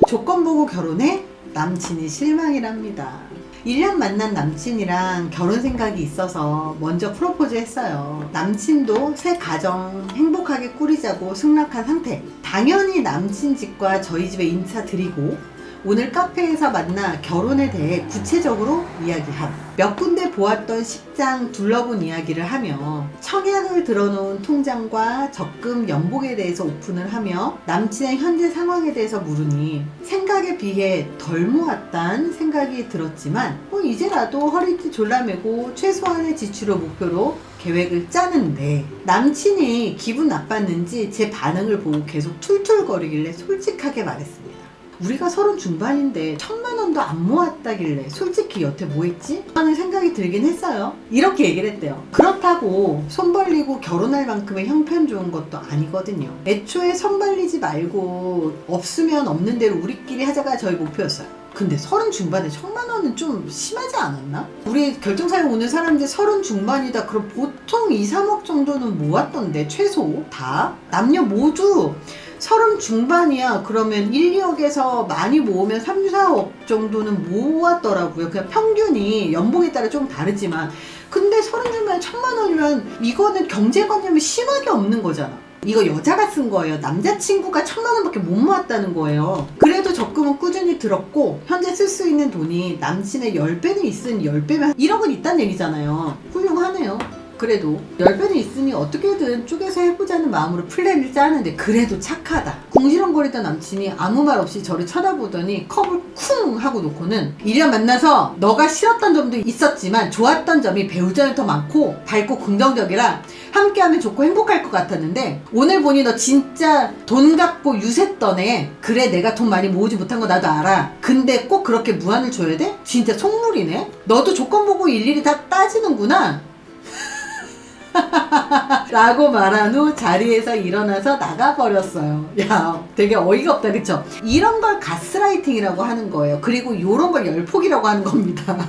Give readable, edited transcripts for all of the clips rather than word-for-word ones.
조건 보고 결혼해? 남친이 실망이랍니다. 1년 만난 남친이랑 결혼 생각이 있어서 먼저 프로포즈 했어요. 남친도 새 가정 행복하게 꾸리자고 승낙한 상태. 당연히 남친 집과 저희 집에 인사드리고 오늘 카페에서 만나 결혼에 대해 구체적으로 이야기함. 몇 군데 보았던 식장 둘러본 이야기를 하며 청약을 들어놓은 통장과 적금 연봉에 대해서 오픈을 하며 남친의 현재 상황에 대해서 물으니 생각에 비해 덜 모았다는 생각이 들었지만 이제라도 허리띠 졸라매고 최소한의 지출을 목표로 계획을 짜는데 남친이 기분 나빴는지 제 반응을 보고 계속 툴툴거리길래 솔직하게 말했습니다. 우리가 30 중반인데 1000만 원도 안 모았다길래 솔직히 여태 뭐 했지? 하는 생각이 들긴 했어요. 이렇게 얘기를 했대요. 그렇다고 손 벌리고 결혼할 만큼의 형편 좋은 것도 아니거든요. 애초에 손 벌리지 말고 없으면 없는 대로 우리끼리 하자가 저희 목표였어요. 근데 30 중반에 1000만 원은 좀 심하지 않았나? 우리 결정사에 오는 사람들 30 중반이다. 그럼 보통 2, 3억 정도는 모았던데 최소 다? 남녀 모두 30 중반이야. 그러면 1, 2억에서 많이 모으면 3, 4억 정도는 모았더라고요. 그냥 평균이 연봉에 따라 좀 다르지만 근데 30 중반에 1000만 원이면 이거는 경제관념이 심하게 없는 거잖아. 이거 여자가 쓴 거예요. 남자친구가 1000만 원밖에 못 모았다는 거예요. 그래도 적금은 꾸준히 들었고 현재 쓸 수 있는 돈이 남친의 10배는 있으니 10배면 1억은 있다는 얘기잖아요. 훌륭하네요. 그래도 10배는 있으니 어떻게든 쪼개서 해보자는 마음으로 플랜을 짜는데 그래도 착하다. 궁시렁거리던 남친이 아무 말 없이 저를 쳐다보더니 컵을 쿵 하고 놓고는 1년 만나서 너가 싫었던 점도 있었지만 좋았던 점이 배울 점이 더 많고 밝고 긍정적이라 함께하면 좋고 행복할 것 같았는데 오늘 보니 너 진짜 돈 갖고 유샜던 애. 그래 내가 돈 많이 모으지 못한 거 나도 알아. 근데 꼭 그렇게 무한을 줘야 돼? 진짜 속물이네. 너도 조건 보고 일일이 다 따지는구나. 라고 말한 후 자리에서 일어나서 나가버렸어요. 야, 되게 어이가 없다, 그쵸? 이런 걸 가스라이팅이라고 하는 거예요. 그리고 이런 걸 열폭이라고 하는 겁니다.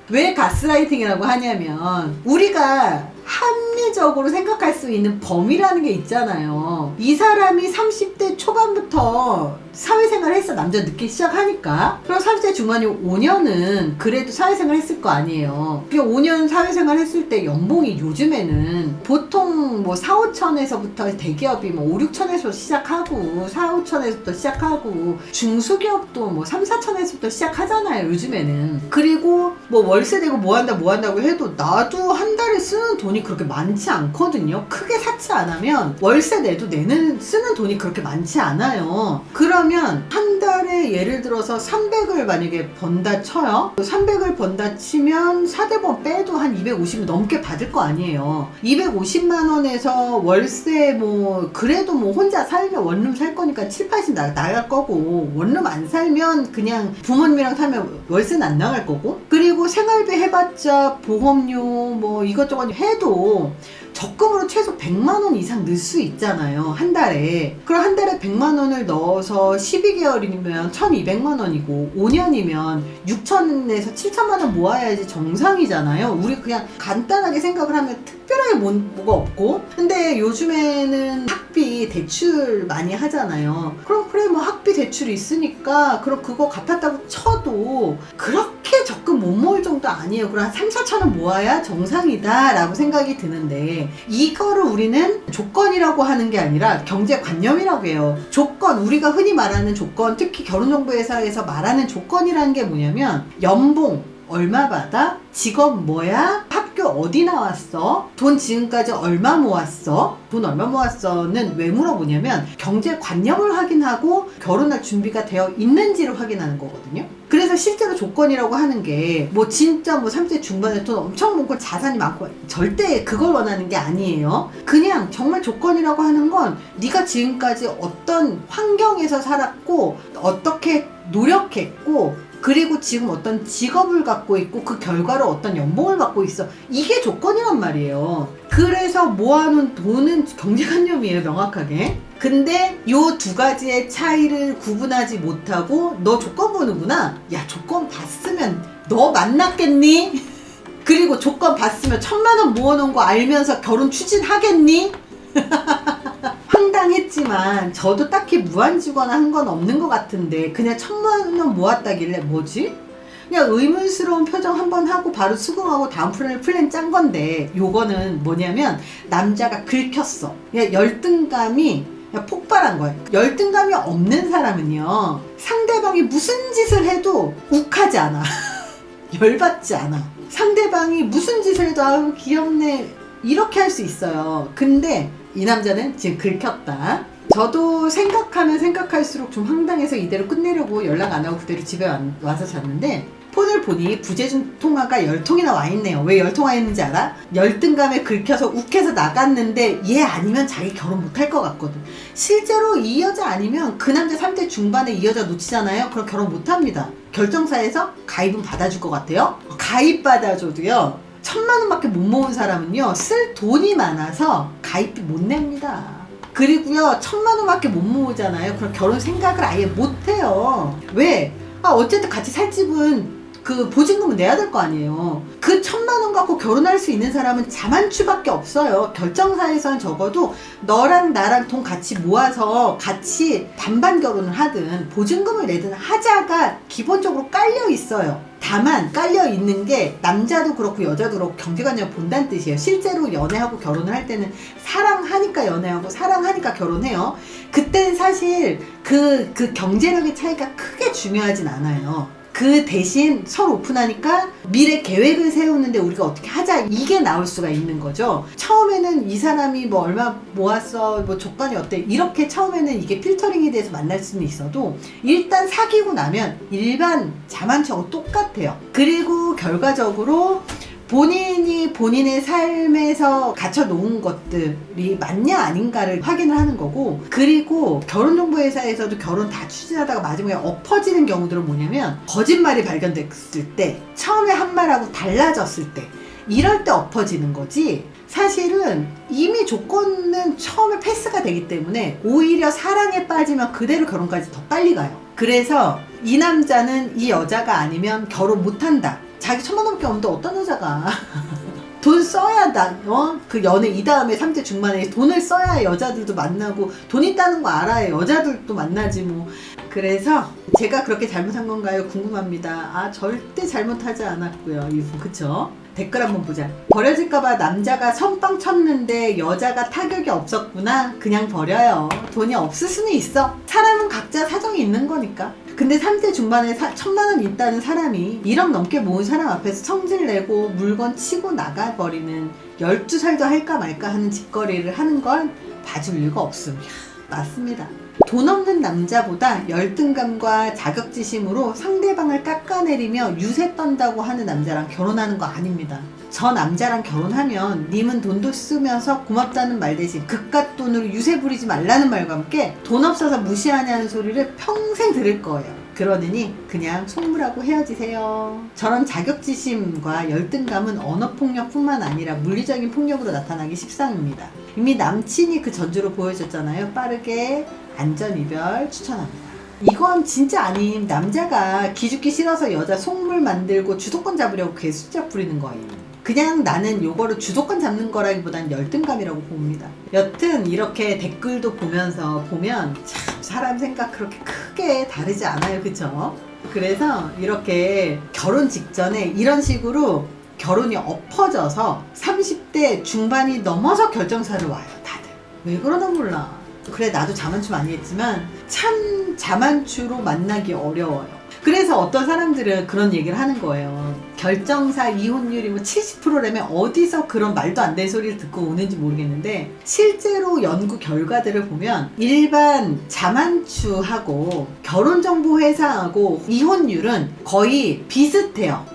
왜 가스라이팅이라고 하냐면 우리가 합리적으로 생각할 수 있는 범위라는 게 있잖아요. 이 사람이 30대 초반부터 사회생활을 했어. 남자 늦게 시작하니까. 그럼 30대 중반이 5년은 그래도 사회생활 했을 거 아니에요. 5년 사회생활 했을 때 연봉이 요즘에는 보통 뭐 4, 5천에서부터 대기업이 뭐 5, 6천에서 시작하고 4, 5천에서부터 시작하고 중소기업도 뭐 3, 4천에서부터 시작하잖아요. 요즘에는. 그리고 뭐 월세 내고 뭐 한다고 해도 나도 한 달에 쓰는 돈이 그렇게 많지 않거든요. 크게 사치 안 하면 월세 내도 쓰는 돈이 그렇게 많지 않아요. 그러면 한 달에 예를 들어서 300을 만약에 번다 쳐요. 300을 번다 치면 4대본 빼도 한 250 넘게 받을 거 아니에요. 250만 원에서 월세 뭐 그래도 뭐 혼자 살면 원룸 살 거니까 7, 80 나갈 거고 원룸 안 살면 그냥 부모님이랑 살면 월세는 안 나갈 거고 그리고 생활비 해봤자 보험료 뭐 이것저것 해도 적금으로 최소 100만 원 이상 넣을 수 있잖아요. 한 달에. 그럼 한 달에 100만 원을 넣어서 12개월이면 1200만 원이고 5년이면 6천에서 7천만 원 모아야지 정상이잖아요. 우리 그냥 간단하게 생각을 하면 특별하게 뭐가 없고 근데 요즘에는 학비 대출 많이 하잖아요. 그럼 그래 뭐 학비 대출이 있으니까 그럼 그거 갚았다고 쳐도 그렇게 적금 못 모을 정도 아니에요. 그럼 한 3, 4천 원 모아야 정상이다 라고 생각이 드는데 이거를 우리는 조건이라고 하는 게 아니라 경제관념이라고 해요. 조건, 우리가 흔히 말하는 조건, 특히 결혼정보회사에서 말하는 조건이라는 게 뭐냐면 연봉 얼마 받아? 직업 뭐야? 학교 어디 나왔어? 돈 지금까지 얼마 모았어? 돈 얼마 모았어는 왜 물어보냐면 경제관념을 확인하고 결혼할 준비가 되어 있는지를 확인하는 거거든요. 그래서 실제로 조건이라고 하는 게 뭐 진짜 뭐 30대 중반에 돈 엄청 많고 자산이 많고 절대 그걸 원하는 게 아니에요. 그냥 정말 조건이라고 하는 건 네가 지금까지 어떤 환경에서 살았고 어떻게 노력했고 그리고 지금 어떤 직업을 갖고 있고 그 결과로 어떤 연봉을 받고 있어. 이게 조건이란 말이에요. 그래서 모아놓은 돈은 경제관념이에요, 명확하게. 근데 요 두 가지의 차이를 구분하지 못하고 너 조건 보는구나. 야, 조건 봤으면 너 만났겠니? 그리고 조건 봤으면 1000만 원 모아놓은 거 알면서 결혼 추진하겠니? 한 상상했지만 저도 딱히 무안지거나 한 건 없는 것 같은데 그냥 1,000만 원 모았다길래 뭐지? 그냥 의문스러운 표정 한번 하고 바로 수긍하고 다음 플랜 짠 건데, 요거는 뭐냐면 남자가 긁혔어. 그냥 열등감이 그냥 폭발한 거예요. 열등감이 없는 사람은요, 상대방이 무슨 짓을 해도 욱하지 않아. 열받지 않아. 상대방이 무슨 짓을 해도 아유 귀엽네 이렇게 할 수 있어요. 근데 이 남자는 지금 긁혔다. 저도 생각하면 생각할수록 좀 황당해서 이대로 끝내려고 연락 안 하고 그대로 집에 와서 잤는데, 폰을 보니 부재중 통화가 10통이나 와 있네요. 왜 10통 와 있는지 알아? 열등감에 긁혀서 욱해서 나갔는데 얘 아니면 자기 결혼 못할 것 같거든. 실제로 이 여자 아니면 그 남자 30대 중반에 이 여자 놓치잖아요. 그럼 결혼 못합니다. 결정사에서 가입은 받아줄 것 같아요? 가입 받아줘도요, 1,000만 원밖에 못 모은 사람은요, 쓸 돈이 많아서 가입비 못 냅니다. 그리고요, 1,000만 원밖에 못 모으잖아요. 그럼 결혼 생각을 아예 못 해요. 왜? 어쨌든 같이 살 집은 그 보증금은 내야 될 거 아니에요. 그 1,000만 원 갖고 결혼할 수 있는 사람은 자만추밖에 없어요. 결정사에서는 적어도 너랑 나랑 돈 같이 모아서 같이 반반 결혼을 하든 보증금을 내든 하자가 기본적으로 깔려 있어요. 다만 깔려 있는 게 남자도 그렇고 여자도 그렇고 경제관념을 본다는 뜻이에요. 실제로 연애하고 결혼을 할 때는 사랑하니까 연애하고 사랑하니까 결혼해요. 그때는 사실 그 경제력의 차이가 크게 중요하진 않아요. 그 대신 서로 오픈하니까 미래 계획을 세우는데 우리가 어떻게 하자, 이게 나올 수가 있는 거죠. 처음에는 이 사람이 뭐 얼마 모았어, 뭐 조건이 어때, 이렇게 처음에는 이게 필터링에 대해서 만날 수는 있어도 일단 사귀고 나면 일반 자만추하고 똑같아요. 그리고 결과적으로 본인이 본인의 삶에서 갖춰놓은 것들이 맞냐 아닌가를 확인을 하는 거고, 그리고 결혼정보회사에서도 결혼 다 추진하다가 마지막에 엎어지는 경우들은 뭐냐면, 거짓말이 발견됐을 때, 처음에 한 말하고 달라졌을 때, 이럴 때 엎어지는 거지, 사실은 이미 조건은 처음에 패스가 되기 때문에 오히려 사랑에 빠지면 그대로 결혼까지 더 빨리 가요. 그래서 이 남자는 이 여자가 아니면 결혼 못한다. 자기 1,000만 원밖에 없는데 어떤 여자가 돈 써야 그 연애 이 다음에 30대 중반에 돈을 써야 여자들도 만나고, 돈 있다는 거 알아야 여자들도 만나지 뭐. 그래서 제가 그렇게 잘못한 건가요? 궁금합니다. 절대 잘못하지 않았고요, 이분. 그쵸? 댓글 한번 보자. 버려질까봐 남자가 선빵 쳤는데 여자가 타격이 없었구나. 그냥 버려요. 돈이 없을 수는 있어. 사람은 각자 사정이 있는 거니까. 근데 30대 중반에 1,000만 원 있다는 사람이 1억 넘게 모은 사람 앞에서 성질 내고 물건 치고 나가버리는, 12살도 할까 말까 하는 짓거리를 하는 건 봐줄 이유가 없습니다. 맞습니다. 돈 없는 남자보다 열등감과 자격지심으로 상대방을 깎아내리며 유세 떤다고 하는 남자랑 결혼하는 거 아닙니다. 저 남자랑 결혼하면 님은 돈도 쓰면서 고맙다는 말 대신 그깟 돈으로 유세 부리지 말라는 말과 함께 돈 없어서 무시하냐는 소리를 평생 들을 거예요. 그러느니 그냥 속물하고 헤어지세요. 저런 자격지심과 열등감은 언어폭력뿐만 아니라 물리적인 폭력으로 나타나기 십상입니다. 이미 남친이 그 전주로 보여줬잖아요. 빠르게 안전이별 추천합니다. 이건 진짜 아님 남자가 기죽기 싫어서 여자 속물 만들고 주도권 잡으려고 개수작 부리는 거예요. 그냥 나는 요거를 주도권 잡는 거라기보단 열등감이라고 봅니다. 여튼 이렇게 댓글도 보면서 보면 참 사람 생각 그렇게 크게 다르지 않아요. 그쵸? 그래서 이렇게 결혼 직전에 이런 식으로 결혼이 엎어져서 30대 중반이 넘어서 결정사를 와요. 다들. 왜 그러나 몰라. 그래 나도 자만추 많이 했지만 참 자만추로 만나기 어려워요. 그래서 어떤 사람들은 그런 얘기를 하는 거예요. 결정사 이혼율이 뭐 70%라면 어디서 그런 말도 안 되는 소리를 듣고 오는지 모르겠는데, 실제로 연구 결과들을 보면 일반 자만추하고 결혼정보회사하고 이혼율은 거의 비슷해요.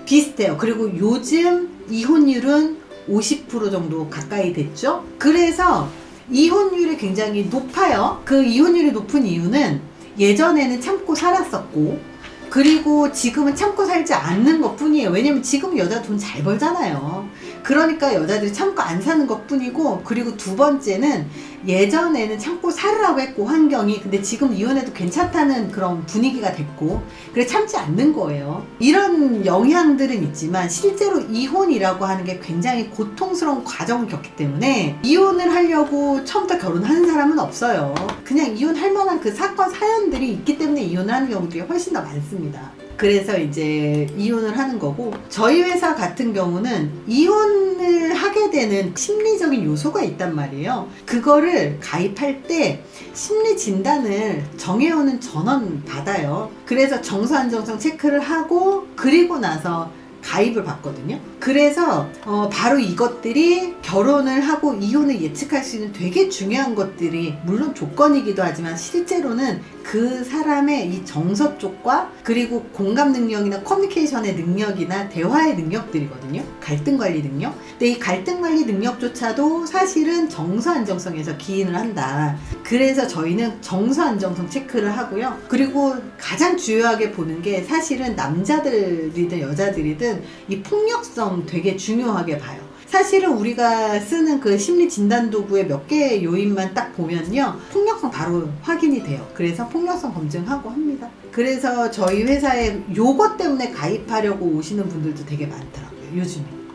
그리고 요즘 이혼율은 50% 정도 가까이 됐죠. 그래서 이혼율이 굉장히 높아요. 그 이혼율이 높은 이유는 예전에는 참고 살았었고, 그리고 지금은 참고 살지 않는 것 뿐이에요. 왜냐면 지금 여자 돈 잘 벌잖아요. 그러니까 여자들이 참고 안 사는 것 뿐이고, 그리고 두 번째는 예전에는 참고 살으라고 했고 환경이, 근데 지금 이혼해도 괜찮다는 그런 분위기가 됐고 그래 참지 않는 거예요. 이런 영향들은 있지만 실제로 이혼이라고 하는 게 굉장히 고통스러운 과정을 겪기 때문에 이혼을 하려고 처음부터 결혼하는 사람은 없어요. 그냥 이혼할 만한 그 사건 사연들이 있기 때문에 이혼을 하는 경우들이 훨씬 더 많습니다. 그래서 이제 이혼을 하는 거고, 저희 회사 같은 경우는 이혼을 하게 되는 심리적인 요소가 있단 말이에요. 그거를 가입할 때 심리 진단을 정해오는 전원 받아요. 그래서 정서 안정성 체크를 하고 그리고 나서 가입을 받거든요. 그래서 바로 이것들이 결혼을 하고 이혼을 예측할 수 있는 되게 중요한 것들이, 물론 조건이기도 하지만 실제로는 그 사람의 이 정서 쪽과 그리고 공감 능력이나 커뮤니케이션의 능력이나 대화의 능력들이거든요. 갈등 관리 능력. 근데 이 갈등 관리 능력조차도 사실은 정서 안정성에서 기인을 한다. 그래서 저희는 정서 안정성 체크를 하고요. 그리고 가장 중요하게 보는 게 사실은 남자들이든 여자들이든 이 폭력성 되게 중요하게 봐요. 사실은 우리가 쓰는 그 심리 진단 도구의 몇 개의 요인만 딱 보면요, 폭력성 바로 확인이 돼요. 그래서 폭력성 검증하고 합니다. 그래서 저희 회사에 요것 때문에 가입하려고 오시는 분들도 되게 많더라고요.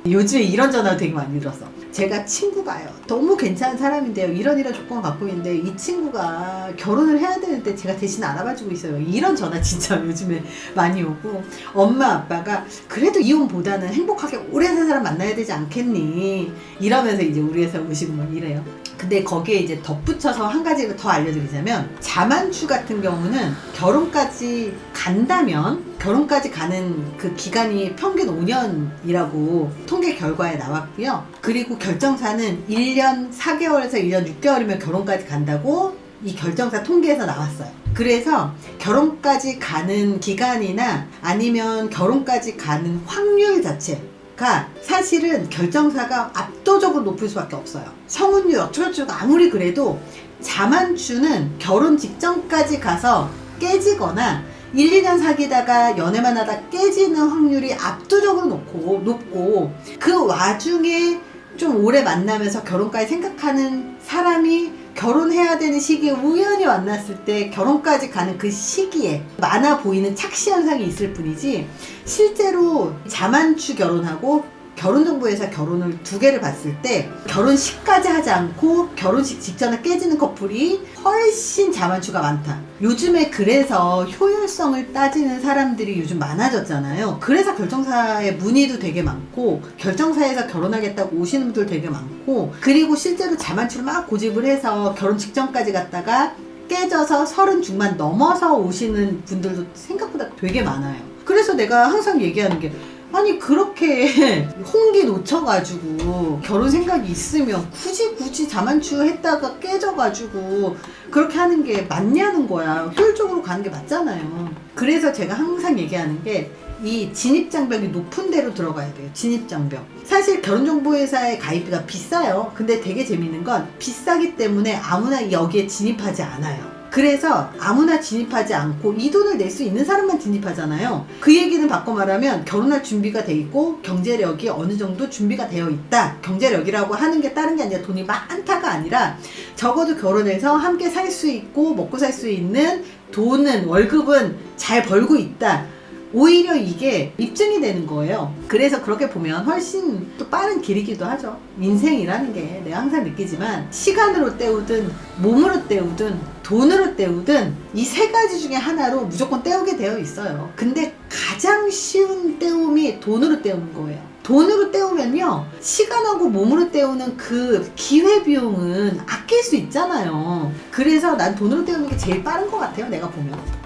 요즘에 이런 전화 되게 많이 들었어. 제가 친구가요, 너무 괜찮은 사람인데요, 이런 조건 갖고 있는데 이 친구가 결혼을 해야 되는데 제가 대신 알아봐주고 있어요. 이런 전화 진짜 요즘에 많이 오고, 엄마 아빠가 그래도 이혼보다는 행복하게 오래 산 사람 만나야 되지 않겠니, 이러면서 이제 우리 회사 오시고 막 이래요. 근데 거기에 이제 덧붙여서 한 가지를 더 알려드리자면, 자만추 같은 경우는 결혼까지 간다면, 결혼까지 가는 그 기간이 평균 5년이라고 통계 결과에 나왔고요. 그리고 결정사는 1년 4개월에서 1년 6개월이면 결혼까지 간다고 이 결정사 통계에서 나왔어요. 그래서 결혼까지 가는 기간이나 아니면 결혼까지 가는 확률 자체가 사실은 결정사가 압도적으로 높을 수밖에 없어요. 성혼율 어쩌고저쩌고 아무리 그래도 자만추는 결혼 직전까지 가서 깨지거나 1, 2년 사귀다가 연애만 하다 깨지는 확률이 압도적으로 높고 그 와중에 좀 오래 만나면서 결혼까지 생각하는 사람이 결혼해야 되는 시기에 우연히 만났을 때 결혼까지 가는 그 시기에 많아 보이는 착시 현상이 있을 뿐이지, 실제로 자만추 결혼하고 결혼정보회사 결혼을 두 개를 봤을 때 결혼식까지 하지 않고 결혼식 직전에 깨지는 커플이 훨씬 자만추가 많다. 요즘에 그래서 효율성을 따지는 사람들이 요즘 많아졌잖아요. 그래서 결정사에 문의도 되게 많고 결정사에서 결혼하겠다고 오시는 분들 되게 많고, 그리고 실제로 자만추를 막 고집을 해서 결혼 직전까지 갔다가 깨져서 30 중반 넘어서 오시는 분들도 생각보다 되게 많아요. 그래서 내가 항상 얘기하는 게, 아니 그렇게 홍기 놓쳐가지고 결혼 생각이 있으면 굳이 자만추 했다가 깨져가지고 그렇게 하는 게 맞냐는 거야. 효율적으로 가는 게 맞잖아요. 그래서 제가 항상 얘기하는 게, 이 진입장벽이 높은 데로 들어가야 돼요. 진입장벽. 사실 결혼정보회사의 가입비가 비싸요. 근데 되게 재밌는 건 비싸기 때문에 아무나 여기에 진입하지 않아요. 그래서 아무나 진입하지 않고 이 돈을 낼 수 있는 사람만 진입하잖아요. 그 얘기는 바꿔 말하면 결혼할 준비가 돼 있고 경제력이 어느 정도 준비가 되어 있다. 경제력이라고 하는 게 다른 게 아니라 돈이 많다가 아니라 적어도 결혼해서 함께 살 수 있고 먹고 살 수 있는 돈은, 월급은 잘 벌고 있다. 오히려 이게 입증이 되는 거예요. 그래서 그렇게 보면 훨씬 또 빠른 길이기도 하죠. 인생이라는 게 내가 항상 느끼지만, 시간으로 때우든 몸으로 때우든 돈으로 때우든 이 세 가지 중에 하나로 무조건 때우게 되어 있어요. 근데 가장 쉬운 때움이 돈으로 때우는 거예요. 돈으로 때우면요, 시간하고 몸으로 때우는 그 기회비용은 아낄 수 있잖아요. 그래서 난 돈으로 때우는 게 제일 빠른 것 같아요, 내가 보면.